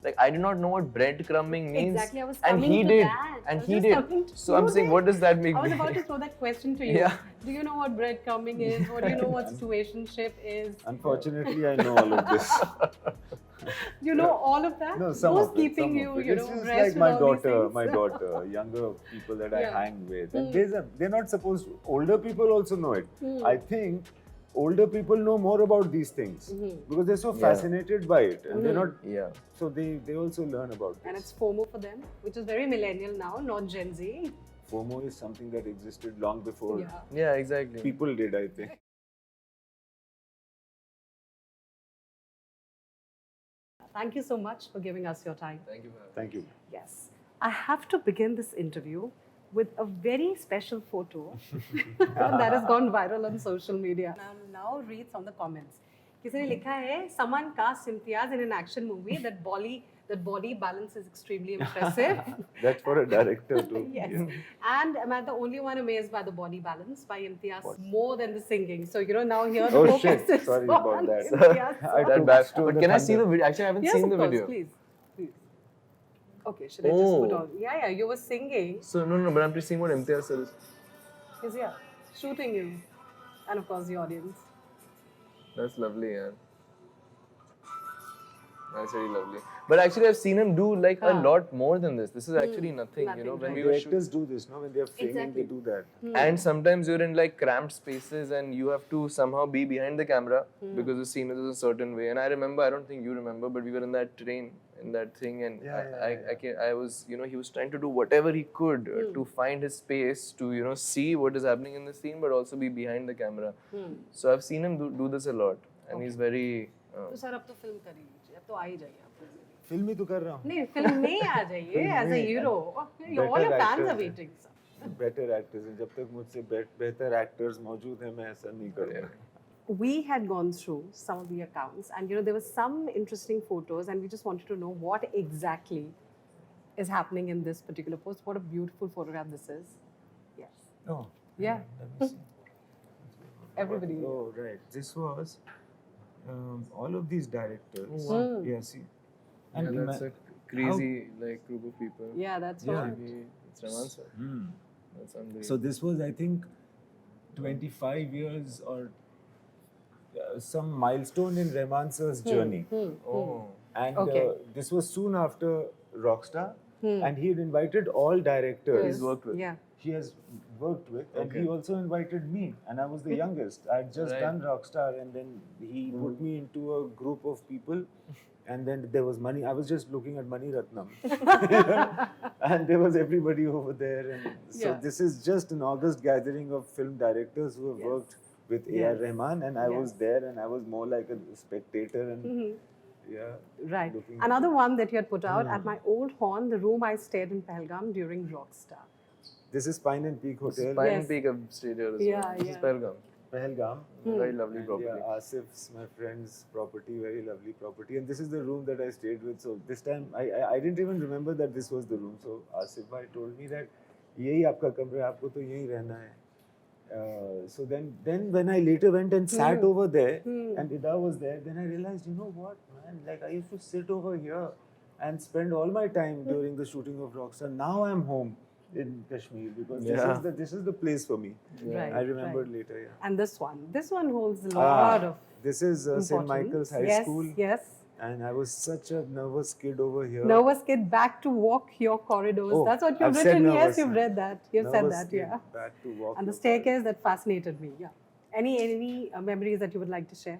Like, I did not know what breadcrumbing means. Exactly, I was and coming he to did. that. And I was he just did. coming to So I'm you saying, did. what does that make I was me? about to throw that question to you. Yeah. Do you know what breadcrumbing is? What do you know what situationship is? Unfortunately, I know all of this. You know all of that? No, some Who's of it. keeping Some you, of it. you It's know, just abreast like with all these my things? daughter, younger people that Yeah. I hang with. And they're not supposed to. Older people also know it. I think older people know more about these things because they're so fascinated by it. And they're not... Yeah. So they also learn about this. And it's FOMO for them, which is very millennial now, not Gen Z. FOMO is something that existed long before Yeah, exactly. people did, I think. Thank you so much for giving us your time. Thank you. Thank you. Yes. I have to begin this interview with a very special photo that has gone viral on social media. I'll now read some of the comments. किसी ने लिखा है, someone casts Imtiaz in an action movie that body balance is extremely impressive. That's for a director too. Yes. And am I the only one amazed by the body balance by Imtiaz more than the singing? So, you know, now here the Oh, focus shit. is Sorry on about that. Imtiaz. I That took back. stole But the can I see thunder. the video? Actually, I haven't Yes, seen of the course, video. please. Okay, should I just put on? Yeah, you were singing. So, no, but I'm just seeing what Imtiaz is. He's here, shooting you. And of course, the audience. That's lovely, yeah. That's very lovely. But actually, I've seen him do like a lot more than this. This is actually nothing, you know. When we were Directors do this, no? When they're filming, they do that. And sometimes you're in like cramped spaces and you have to somehow be behind the camera because the scene is a certain way. And I remember, I don't think you remember, but we were in that train, in that thing, and I was, you know, he was trying to do whatever he could to find his space to, you know, see what is happening in the scene, but also be behind the camera. So I've seen him do this a lot, and he's very. तो sir अब तो film कर ही लीजिए, अब तो आ ही जाइए आप। Film ही तो कर रहा हूँ। नहीं, फिल्म में आ जाइए as a hero. All your fans are waiting, sir. Better actors हैं, जब तक मुझसे better actors मौजूद हैं, मैं ऐसा नहीं करूँगा। We had gone through some of the accounts, and you know there were some interesting photos, and we just wanted to know what exactly is happening in this particular post. What a beautiful photograph this is. Yes. Oh. Yeah. Let me see. Everybody. Oh, right. This was all of these directors. Yeah, see. And that's a crazy like group of people. Yeah, that's Yeah. right. Maybe it's Rahman sir. That's unbelievable. So this was, I think, 25 years or some milestone in Rahman sir's journey. Oh. And this was soon after Rockstar, and he had invited all directors He's worked with. Yeah. he has worked with, and he also invited me, and I was the youngest. I had just done Rockstar, and then he put me into a group of people, and then there was Mani. I was just looking at Mani Ratnam, and there was everybody over there, and so this is just an August gathering of film directors who have worked with AR Rahman, and I was there, and I was more like a spectator, and Right. Another one that you had put out at my old haunt, the room I stayed in Pahalgam during Rockstar. This is Pine and Peak Hotel. Pine and Peak I've stayed here as well. This is Pahalgam. Pahalgam. Very lovely property. Yeah, Asif's, my friend's property, very lovely property. And this is the room that I stayed with. So this time, I didn't even remember that this was the room. So Asif bhai told me that, यही आपका कमरा है, आपको तो यही रहना है. So then when I later went and sat over there, and Ida was there, then I realized, you know what, man, like I used to sit over here and spend all my time during the shooting of Rockstar. Now I'm home in Kashmir because this is the place for me. Right, I remembered later, And this one holds a lot of this is St. Michael's High School. Yes. And I was such a nervous kid over here. Nervous kid back to walk your corridors. Oh, That's what you've I've written. said Yes, nervous, you've read that. You've said nervous that, kid yeah. Back to walk And the your staircase that fascinated me. Yeah. Any memories that you would like to share?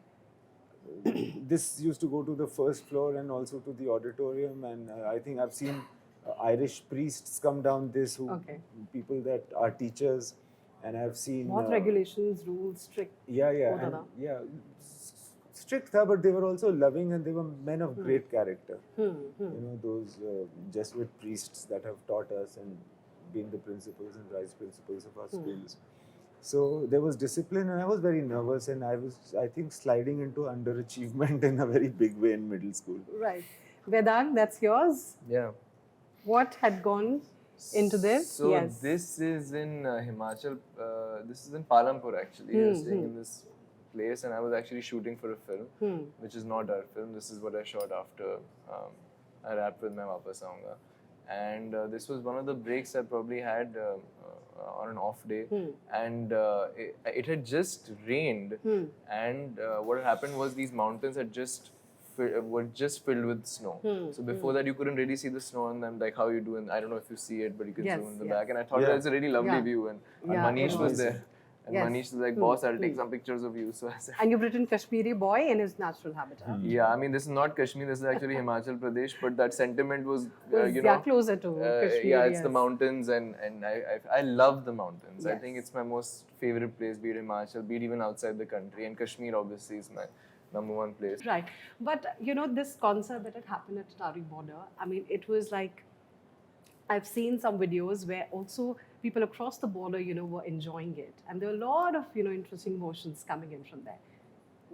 This used to go to the first floor and also to the auditorium, and I think I've seen Irish priests come down this, who people that are teachers, and I've seen What regulations, rules, strict? Strict tha, but they were also loving, and they were men of great character. You know, those Jesuit priests that have taught us and been the principals and vice principals of our schools. So there was discipline, and I was very nervous, and I was, I think, sliding into underachievement in a very big way in middle school. Right. Vedang, that's yours. Yeah. What had gone into this? So this is in Himachal. This is in Palampur actually. We were staying in this place, and I was actually shooting for a film, which is not our film. This is what I shot after I rapped with मैं वापस आऊँगा. And this was one of the breaks I probably had on an off day. And it had just rained. And what had happened was these mountains had were just filled with snow. So before that, you couldn't really see the snow on them, like how you do. And I don't know if you see it, but you can zoom in the back. And I thought that's a really lovely view. And Manish was there. And Manish was like, boss, I'll take some pictures of you. So I said, and you've written Kashmiri boy in his natural habitat. Yeah, I mean, this is not Kashmir, this is actually Himachal Pradesh, but that sentiment was, you know, closer to Kashmir. Yeah, it's the mountains, and I love the mountains. I think it's my most favorite place, be it Himachal, be it even outside the country. And Kashmir, obviously, is my #1 place. Right. But, you know, this concert that had happened at Attari border, I mean, it was like, I've seen some videos where also people across the border, you know, were enjoying it. And there were a lot of, you know, interesting emotions coming in from there.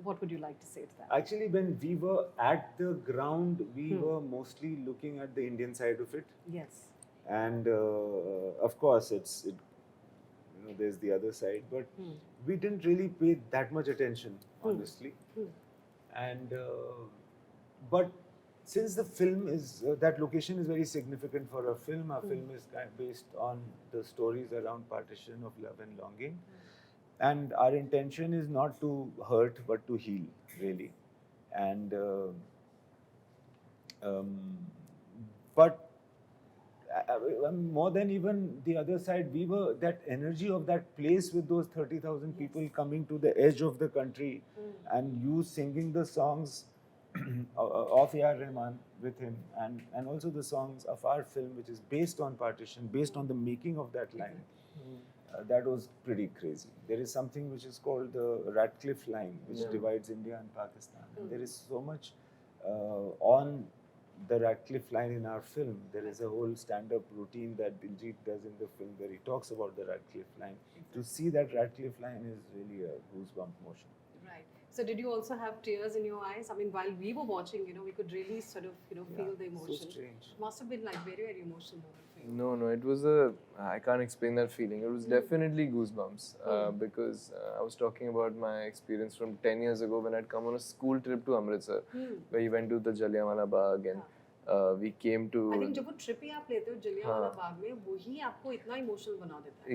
What would you like to say to that? Actually, when we were at the ground, we were mostly looking at the Indian side of it. Yes. And of course, you know, there's the other side, but we didn't really pay that much attention, honestly. And but since the film is that location is very significant for a film, our film is kind of based on the stories around partition of love and longing, and our intention is not to hurt but to heal, really. And but more than even the other side, we were that energy of that place with those 30,000 people coming to the edge of the country, and you singing the songs of AR Rahman with him, and also the songs of our film, which is based on partition, based on the making of that line. That was pretty crazy. There is something which is called the Radcliffe line, which divides India and Pakistan. And there is so much on the Radcliffe line in our film. There is a whole stand-up routine that Diljit does in the film where he talks about the Radcliffe line. To see that Radcliffe line is really a goosebump motion. Right. So did you also have tears in your eyes? I mean, while we were watching, you know, we could really sort of, you know, feel the emotion. So strange. It must have been like very, very emotional moment for you. No, it was I can't explain that feeling. It was definitely goosebumps because I was talking about my experience from 10 years ago when I'd come on a school trip to Amritsar, where we went to the Jallianwala Bagh, and we came to... I think जब वो trip ही आप लेते हो जलियांवाला बाग में, वही आपको इतना emotional बना देता है.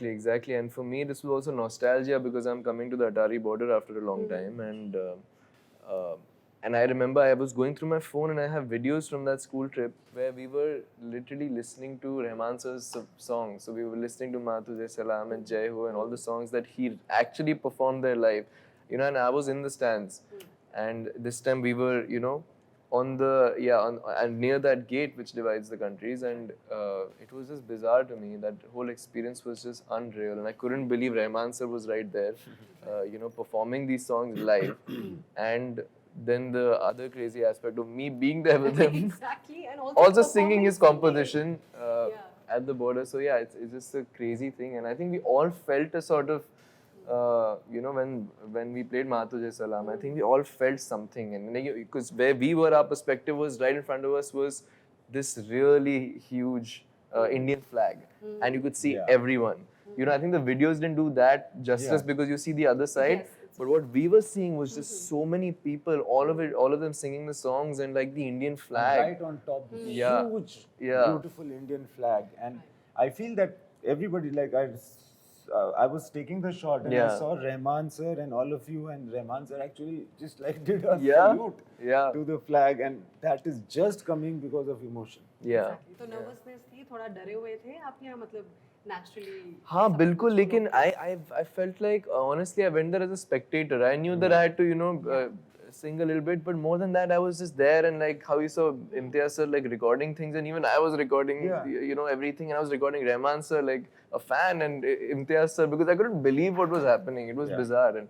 Exactly. And for me, this was also nostalgia because I'm coming to the Attari border after a long time, and I remember I was going through my phone and I have videos from that school trip where we were literally listening to Rahman sir's songs. So we were listening to Maa Tujhe Salam and Jai Ho and all the songs that he actually performed there live. You know, and I was in the stands. And this time we were, you know, and near that gate which divides the countries, and it was just bizarre to me. That whole experience was just unreal, and I couldn't believe Rahman sir was right there, you know, performing these songs live. And then the other crazy aspect of me being there with him, exactly, and also singing his composition at the border. So yeah, it's just a crazy thing, and I think we all felt a sort of, you know, when we played Maa Tujhe Salam, I think we all felt something, and because where we were, our perspective was right in front of us was this really huge Indian flag, and you could see everyone. You know, I think the videos didn't do that justice because you see the other side. But what we were seeing was just so many people, all of them singing the songs, and like the Indian flag. Right on top, this huge, beautiful Indian flag. And I feel that everybody, like I was taking the shot and I saw Rahman sir and all of you, and Rahman sir actually just like did a salute to the flag, and that is just coming because of emotion. Exactly. तो nervousness थी, थोड़ा डरे हुए थे आप या मतलब naturally? हाँ बिल्कुल, लेकिन I felt like honestly I went there as a spectator. I knew that I had to, you know, sing a little bit, but more than that I was just there, and like how you saw Imtiaz sir like recording things, and even I was recording you know, everything, and I was recording Rahman sir like a fan, and Imtiaz sir, because I couldn't believe what was happening. It was bizarre,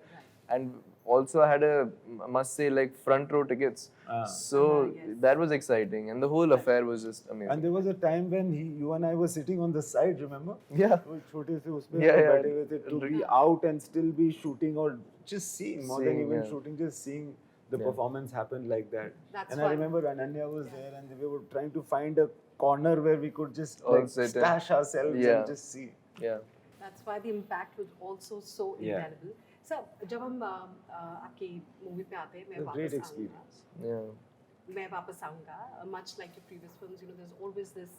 and also I had a, must say, like front row tickets. So that was exciting, and the whole affair was just amazing. And there was a time when you and I were sitting on the side, remember? Yeah. To be out and still be shooting, or just seeing, more than even shooting, just seeing the performance happen like that. And I remember Ananya was there, and we were trying to find a corner where we could just like stash ourselves and just see. That's why the impact was also so indelible. So, जब हम आपकी movie पे आते हैं, मैं वापस आऊंगा. मैं वापस आऊंगा. Much like your previous films, you know, there's always this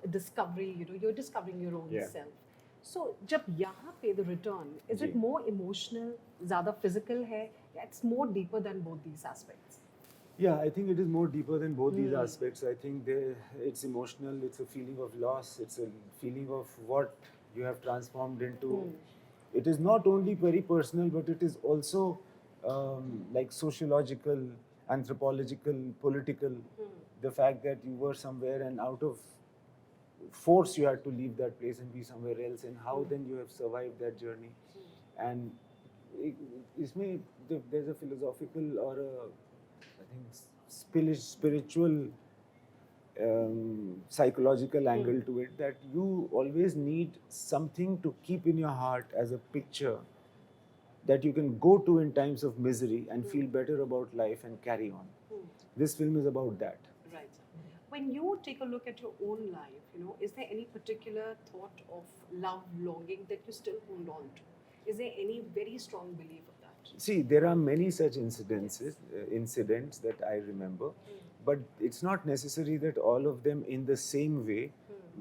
discovery. You know, you're discovering your own self. So जब यहाँ पे the return, is it more emotional, ज़्यादा physical है? It's more deeper than both these aspects. Yeah, I think it is more deeper than both these aspects. I think it's emotional, it's a feeling of loss, it's a feeling of what you have transformed into. It is not only very personal, but it is also like sociological, anthropological, political. The fact that you were somewhere and out of force you had to leave that place and be somewhere else, and how then you have survived that journey. And there's a philosophical or a, I think, spiritual, psychological angle to it, that you always need something to keep in your heart as a picture that you can go to in times of misery and feel better about life and carry on. This film is about that. Right. When you take a look at your own life, you know, is there any particular thought of love, longing that you still hold on to? Is there any very strong belief of that? See, there are many such incidents that I remember, but it's not necessary that all of them in the same way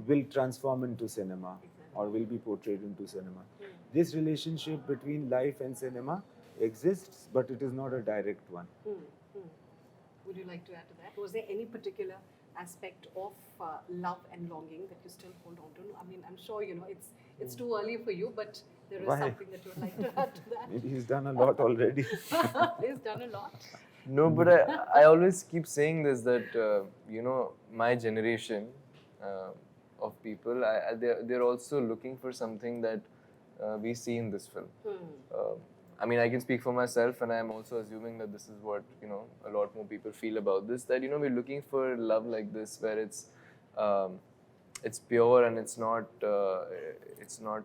will transform into cinema or will be portrayed into cinema. This relationship between life and cinema exists, but it is not a direct one. Would you like to add to that? Was there any particular aspect of love and longing that you still hold on to? I mean, I'm sure, you know, it's too early for you, but there is something that you would like to add to that. Maybe he's done a lot already. He's done a lot. No, but I always keep saying this, that, you know, my generation of people, they're also looking for something that we see in this film. I mean, I can speak for myself, and I'm also assuming that this is what, you know, a lot more people feel about this, that, you know, we're looking for love like this, where it's pure and it's not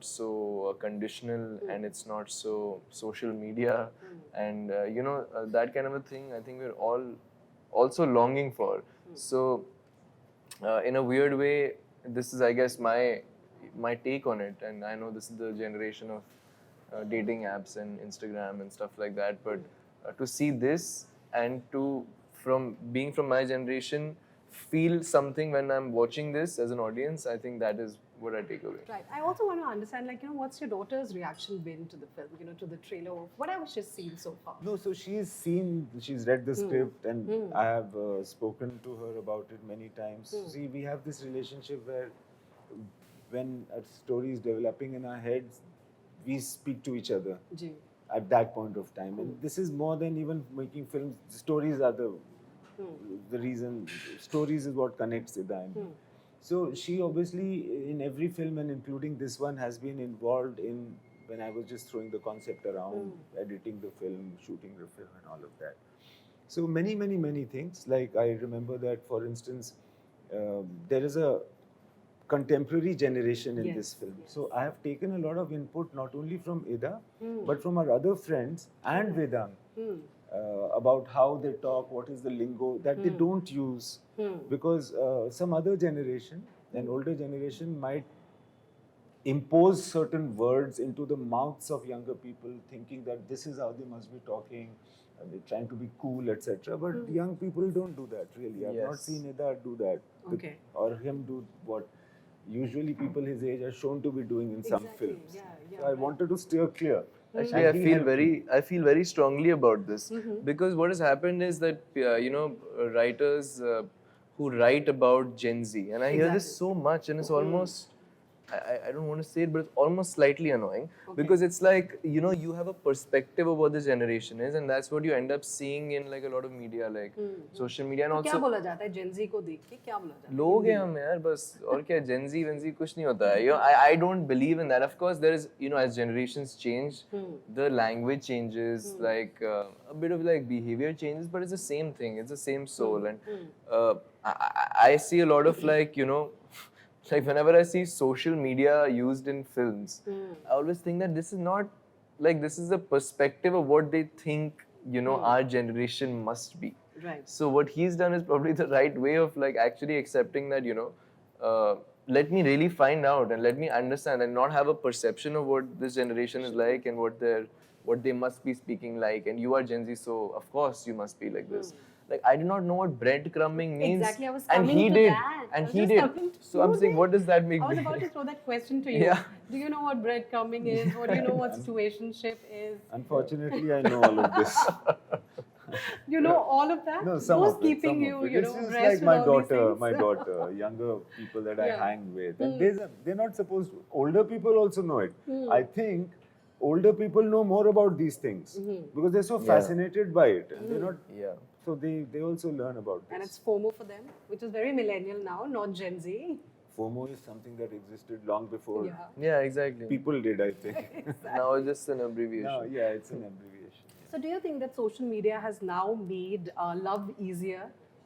so conditional, and it's not so social media, and you know, that kind of a thing. I think we're all also longing for. So in a weird way, this is, I guess, my take on it, and I know this is the generation of dating apps and Instagram and stuff like that, but to see this and to, from being from my generation, feel something when I'm watching this as an audience, I think that is what I take away. Right. I also want to understand, like, you know, what's your daughter's reaction been to the film, you know, to the trailer, or whatever she's seen so far? No, so she's read the script, and I have spoken to her about it many times. See, we have this relationship where when a story is developing in our heads, we speak to each other at that point of time. And this is more than even making films. Stories are the reason. Stories is what connects Ida and me. So she obviously, in every film and including this one, has been involved in, when I was just throwing the concept around, editing the film, shooting the film and all of that. So many things. Like, I remember that, for instance, there is a contemporary generation in this film. So I have taken a lot of input, not only from Ida, but from our other friends and Vedang, about how they talk, what is the lingo that they don't use. Because some other generation, an older generation, might impose certain words into the mouths of younger people, thinking that this is how they must be talking, and they're trying to be cool, etc. But young people don't do that, really. I've not seen Ida do that, or him do what usually people his age are shown to be doing in some films. So I wanted to steer clear. Actually, I feel very strongly about this, because what has happened is that you know, writers who write about Gen Z, and I hear this so much, and it's almost, I don't want to say it, but it's almost slightly annoying, because it's like, you know, you have a perspective of what this generation is, and that's what you end up seeing in like a lot of media, like social media, and also क्या बोला जाता है Gen Z को देख के, क्या बोला जाता है? लोग हैं हम यार, बस और क्या, Gen Z Gen Z कुछ नहीं होता है. You know, I don't believe in that. Of course, there is, you know, as generations change, the language changes, like a bit of like behavior changes, but it's the same thing. It's the same soul, and I see a lot of like, you know, like whenever I see social media used in films, I always think that this is not, like, this is the perspective of what they think, you know, our generation must be. Right. So what he's done is probably the right way of like actually accepting that, you know, let me really find out and let me understand and not have a perception of what this generation is like and what they must be speaking like. And you are Gen Z, so of course you must be like this. Like I did not know what breadcrumbing means. Exactly, I was and coming he to did, that. and I was he just did. coming to So I'm saying, that. what does that make I was me? about to throw that question to you. Yeah. Do you know what breadcrumbing is? What do you know what situationship is? Unfortunately, I know all of this. You know all of that? No, some Who's of it. keeping Some you, of it. you It's know, just abreast like with all these my things? daughter, younger people that I Yeah. hang with, and they're not supposed to. Older people also know it. I think older people know more about these things because they're so fascinated by it, and they're not. Yeah. So they also learn about this. And it's FOMO for them, which is very millennial now, not Gen Z. FOMO is something that existed long before Yeah. Yeah, exactly. people did, I think. Now it's just an abbreviation. No, yeah, it's an abbreviation. So do you think that social media has now made love easier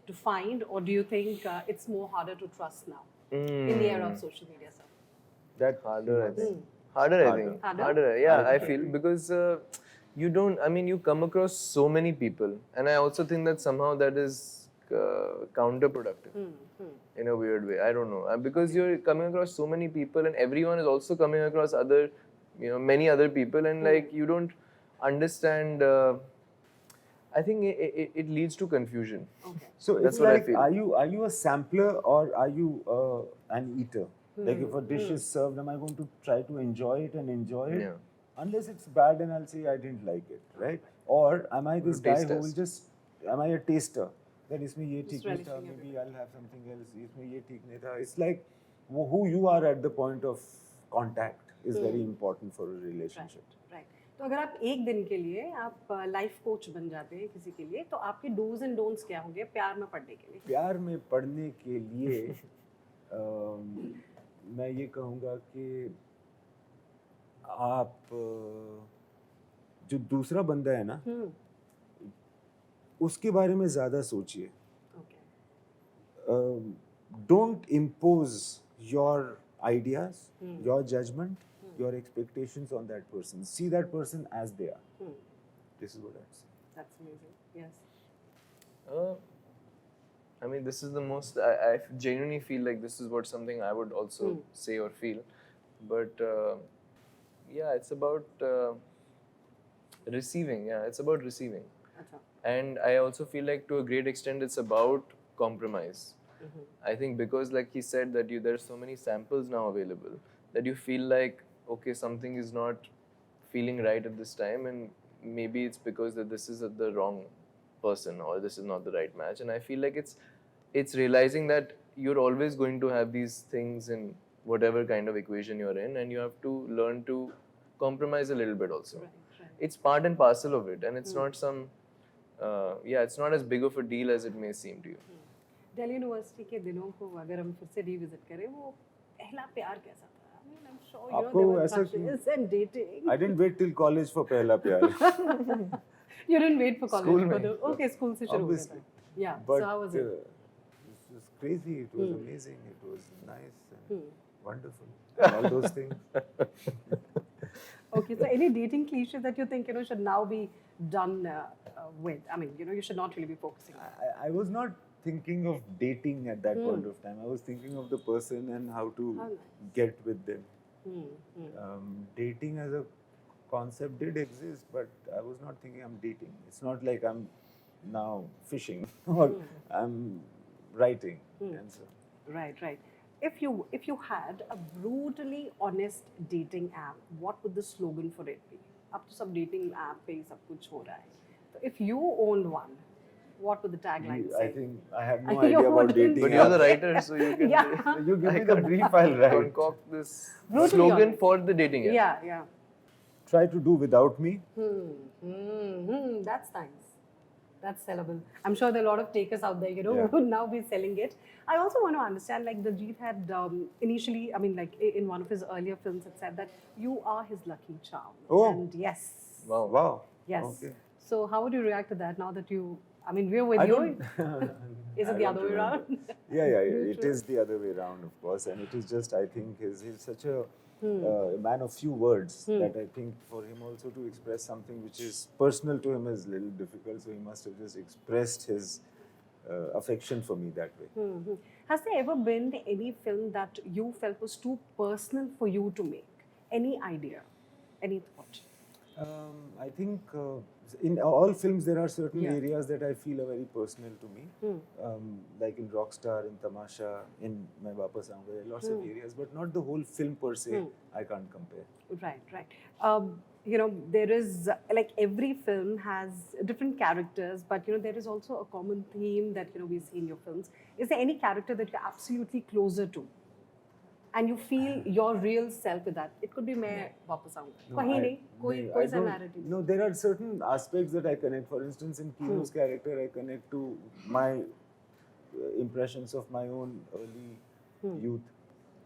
to find, or do you think it's more harder to trust now in the era of social media, sir? That Harder, I think. Harder, I think. Harder? Yeah, I feel because you don't. I mean, you come across so many people, and I also think that somehow that is counterproductive in a weird way. I don't know because you're coming across so many people, and everyone is also coming across other, many other people, and like you don't understand. I think it leads to confusion. Okay. So That's it's what I like, feel. are you a sampler or are you an eater? Like if a dish is served, am I going to try to enjoy it and enjoy it? Yeah. Unless it's bad and I'll say I didn't like it, right? Or am I this guy taste who will test. just, am I a taster? That isme ye Just theek nahi tha, relishing maybe I'll have something else, isme ye theek nahi tha. It's like who you are at the point of contact is very important for a relationship. Right तो अगर आप एक दिन के लिए आप life coach बन जाते हैं किसी के लिए तो आपके डूज एंड डोंट्स क्या होंगे प्यार में पढ़ने के लिए? प्यार में पढ़ने के लिए मैं ये कहूँगा कि आप जो दूसरा बंदा है ना उसके बारे में ज़्यादा सोचिए. Don't impose your ideas, your judgment, your expectations on that person. See that person as they are. This is what I'd say. That's amazing. Yes. I mean, this is the most. I genuinely feel like this is what something I would also say or feel, but yeah, it's about receiving. Yeah, it's about receiving, and I also feel like to a great extent it's about compromise. I think because, like he said, that there's so many samples now available that you feel like okay, something is not feeling right at this time, and maybe it's because that this is the wrong person or this is not the right match. And I feel like it's realizing that you're always going to have these things in whatever kind of equation you're in, and you have to learn to compromise a little bit also. Right. It's part and parcel of it, and it's not some it's not as big of a deal as it may seem to you. Delhi university के दिनों को अगर हम फिर से revisit करें वो पहला प्यार कैसा था? I mean, I'm sure you know आपको there were ऐसा crushes and dating. I didn't wait till college for पहला प्यार. You didn't wait for college School for में. the okay school से शुरू हो गया था. Obviously. Yeah. But So how was it? it was crazy. It was amazing. It was nice and wonderful. And all those things. Okay, so any dating cliches that you think should now be done with? I mean, you should not really be focusing on. I was not thinking of dating at that point of time. I was thinking of the person and how to get with them. Dating as a concept did exist, but I was not thinking I'm dating. It's not like I'm now fishing or I'm writing. And so. Right. If you had a brutally honest dating app, what would the slogan for it be? अब तो सब dating app पे ही सब कुछ हो रहा है. So if you owned one, what would the tagline say? I think I have no You idea about wouldn't. dating. But you're the writer, so you can Yeah. You give me the brief, I'll write. concoct this Brutally slogan honest. for the dating app. Yeah. Try to do without me. That's nice. That's sellable. I'm sure there are a lot of takers out there, who would now be selling it. I also want to understand, like Diljit had initially, I mean, like in one of his earlier films, it said that you are his lucky charm. Oh. And yes. Wow. Yes. Okay. So how would you react to that now that I mean, we're with I you. don't. Is it the other way around? Yeah. It is the other way around, of course, and it is just. I think he's such a man of few words that I think for him also to express something which is personal to him is a little difficult. So he must have just expressed his affection for me that way. Has there ever been any film that you felt was too personal for you to make? Any idea? Any thought? I think in all films there are certain Yeah. areas that I feel are very personal to me. Like in Rockstar, in Tamasha, in my Vaapas Aaunga, there are lots of areas, but not the whole film per se. I can't compare. Right, right. You know, there is like every film has different characters, but you know, there is also a common theme that we see in your films. Is there any character that you're absolutely closer to? And you feel your real self with that? It could be मैं वापस आऊँगा. कहीं नहीं, कोई सा narrative. No, there are certain aspects that I connect. For instance, in Kino's character, I connect to my impressions of my own early youth.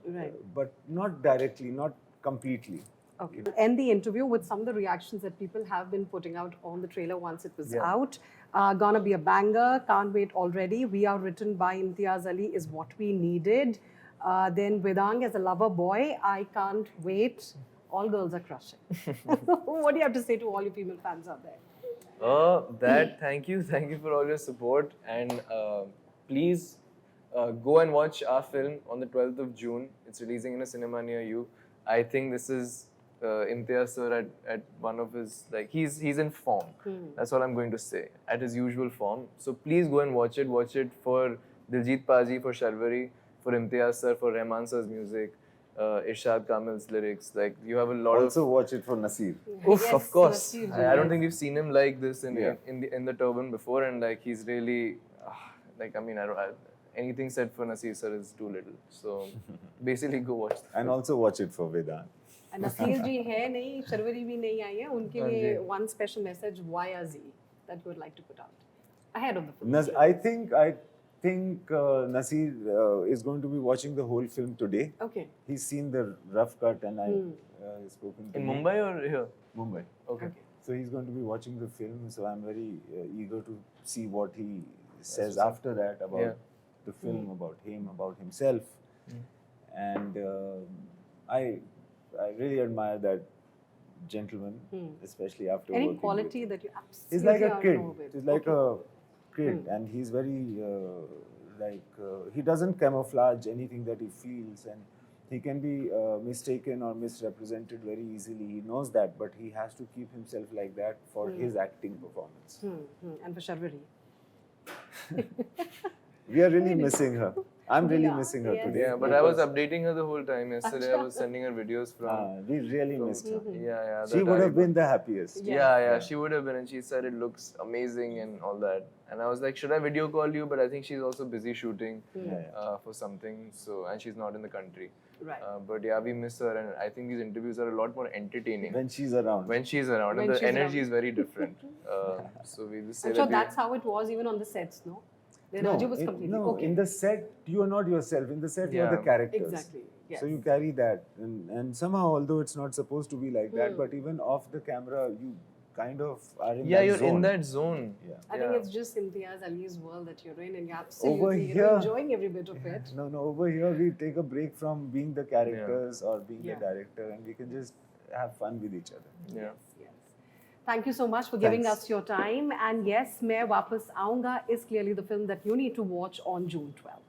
Right. But not directly, not completely. Okay. We'll end the interview with some of the reactions that people have been putting out on the trailer once it was out. Gonna be a banger. Can't wait already. We Are Written by Imtiaz Ali is what we needed. Then Vedang as a lover boy. I can't wait. All girls are crushing. What do you have to say to all your female fans out there? Thank you for all your support, and please go and watch our film on the 12th of June. It's releasing in a cinema near you. I think this is Imtiaz sir at one of his, like, he's in form. That's all I'm going to say, at his usual form. So please go and watch it. Watch it for Diljit Paji, for Sharvari, for Imtiaz sir, for Rahman sir's music, Irshad Kamil's lyrics. Like, you have a lot Also watch it for Nasir. Oof, Yes, of course. Nasir, I don't think we've seen him like this in Yeah. the turban before, and like he's really like, I mean, anything said for Nasir sir is too little. So basically, go watch. And also watch it for Vedang. And Nasir ji hai nahi, Sharvari bhi nahi आई है. उनके हाँ लिए जी. one special message via Z that you would like to put out ahead of the film. I think Nasir is going to be watching the whole film today. Okay. He's seen the rough cut and I've spoken to In him. Mumbai or here? Mumbai. Okay. So he's going to be watching the film. So I'm very eager to see what he says after that about the film, about him, about himself. And I really admire that gentleman, especially after Any working quality with him. that you absolutely He's like a are kid. in awe with? He's like a kid, and he's very he doesn't camouflage anything that he feels, and he can be mistaken or misrepresented very easily. He knows that, but he has to keep himself like that for his acting performance. And for Sharvari. We are really missing her. I'm really Yeah, missing her yes. today. Yeah, but I was updating her the whole time. Yesterday, I was sending her videos We really missed her. Yeah. She that would I- have been the happiest. Yeah, she would have been, and she said it looks amazing and all that. And I was like, should I video call you? But I think she's also busy shooting for something, so, and she's not in the country. Right. But yeah, we miss her, and I think these interviews are a lot more entertaining When she's around. when she's around, When and the she's energy around. is very different. So we just say I'm sure that that's how it was even on the sets, no? The energy was completely okay. in the set, you are not yourself. In the set, you are the Yeah. characters. Exactly. Yes. So you carry that. And somehow, although it's not supposed to be like that, but even off the camera, you kind of are in that you're zone. in that zone. Yeah. I think it's just Imtiaz Ali's world that you're in, and you're absolutely here- enjoying every bit of it. No, over here we take a break from being the characters or being Yeah. the director, and we can just have fun with each other. Yeah. Yes. Thank you so much for giving Thanks. us your time. And yes, मैं वापस आऊँगा is clearly the film that you need to watch on June 12th.